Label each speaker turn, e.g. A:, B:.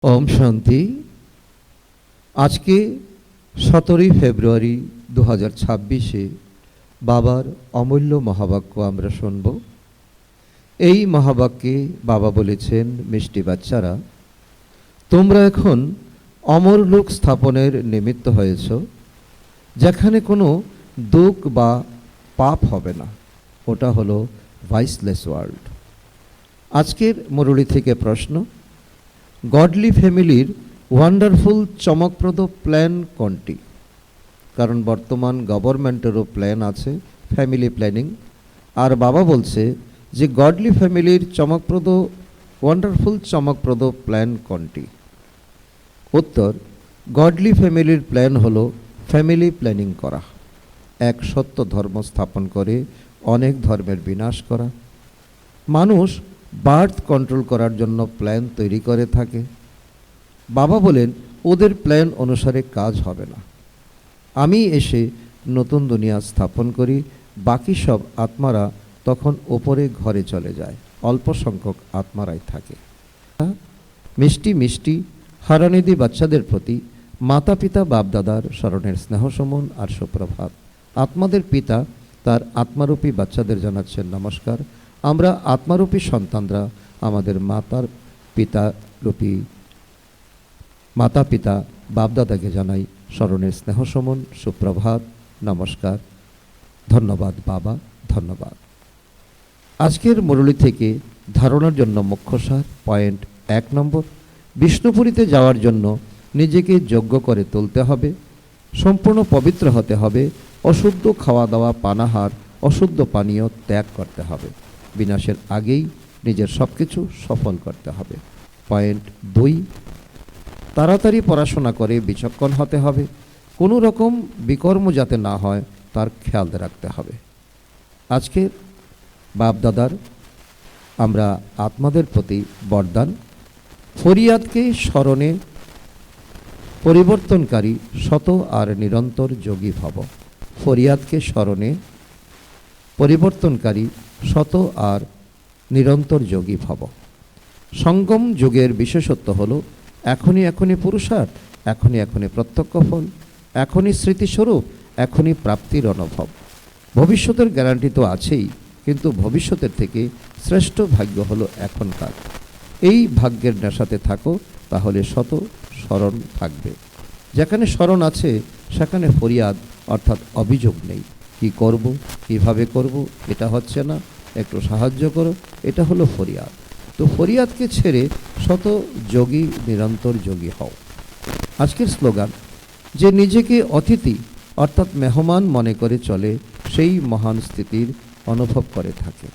A: ओम शांति। आज के 17 फेब्रुआरी 2026 बाबार अमूल्य महावाक्य आमरा शुनब। এই মহাবাক্যে বাবা বলেছেন, মিষ্টি বাচ্চারা, তোমরা এখন অমর লোক স্থাপনের নিমিত্ত হয়েছ, যেখানে কোনো দুঃখ বা পাপ হবে না। ওটা হলো ভাইসলেস ওয়ার্ল্ড। আজকের মুরলী থেকে প্রশ্ন, গডলি ফ্যামিলির ওয়ান্ডারফুল চমকপ্রদ প্ল্যান কোনটি? কারণ বর্তমান গভর্নমেন্টেরও প্ল্যান আছে, ফ্যামিলি প্ল্যানিং। আর বাবা বলছে যে গডলি ফ্যামিলির চমকপ্রদ ওয়ান্ডারফুল চমকপ্রদ প্ল্যান কোনটি? উত্তর, গডলি ফ্যামিলির প্ল্যান হলো ফ্যামিলি প্ল্যানিং করা, এক সত্য ধর্ম স্থাপন করে অনেক ধর্মের বিনাশ করা। মানুষ বার্থ কন্ট্রোল করার জন্য প্ল্যান তৈরি করে থাকে। বাবা বলেন ওদের প্ল্যান অনুসারে কাজ হবে না। আমি এসে নতুন দুনিয়া স্থাপন করি, বাকি সব আত্মারা তখন ওপরে ঘরে চলে যায়, অল্প সংখ্যক আত্মারাই থাকে। মিষ্টি মিষ্টি হারানিধি বাচ্চাদের প্রতি মাতা পিতা বাপদাদার স্মরণের স্নেহ সমন আর সুপ্রভাত। আত্মাদের পিতা তার আত্মারূপী বাচ্চাদের জানাচ্ছেন নমস্কার। আমরা আত্মারূপী সন্তানরা আমাদের মাতা পিতা বাপদাদাকে জানাই স্মরণের স্নেহ সমন, সুপ্রভাত, নমস্কার, ধন্যবাদ বাবা, ধন্যবাদ। আজকের মুরলী থেকে ধারণার জন্য মুখ্যসার পয়েন্ট 1 নম্বর, বিষ্ণুপুরীতে যাওয়ার জন্য নিজেকে যোগ্য করে তুলতে হবে, সম্পূর্ণ পবিত্র হতে হবে, অশুদ্ধ খাওয়া দাওয়া পানাহার অশুদ্ধ পানীয় ত্যাগ করতে হবে, বিনাশের আগেই নিজের সব কিছু সফল করতে হবে। পয়েন্ট 2, তাড়াতাড়ি পড়াশোনা করে বিচক্ষণ হতে হবে, কোনো রকম বিকর্ম যাতে না হয় তার খেয়াল রাখতে হবে। আজকের বাপদাদার আমরা আত্মাদের প্রতি বরদান, ফরিয়াদকে স্মরণে পরিবর্তনকারী শত আর নিরন্তর যোগী ভব। ফরিয়াদকে স্মরণে পরিবর্তনকারী শত আর নিরন্তর যোগী ভব। সঙ্গম যুগের বিশেষত্ব হলো এখনই এখনই পুরুষার্থ, এখনই এখনই প্রত্যক্ষ ফল, এখনই স্মৃতিস্বরূপ, এখনই প্রাপ্তির অনুভব। ভবিষ্যতের গ্যারান্টি তো আছেই, কিন্তু ভবিষ্যতের থেকে শ্রেষ্ঠ ভাগ্য হলো এখনকার। এই ভাগ্যের নেশাতে থাকো, তাহলে শত স্মরণ থাকবে। যেখানে স্মরণ আছে সেখানে ফরিয়াদ অর্থাৎ অভিযোগ নেই। কি করব, কিভাবে করব, এটা হচ্ছে না, একটু সাহায্য করো, এটা হলো ফরিয়াদ। তো ফরিয়াদকে ছেড়ে শত যোগী নিরন্তর যোগী হও। আজকের স্লোগান, যে নিজেকে অতিথি অর্থাৎ মেহমান মনে করে চলে, সেই মহান স্থিতির অনুভব করে থাকে।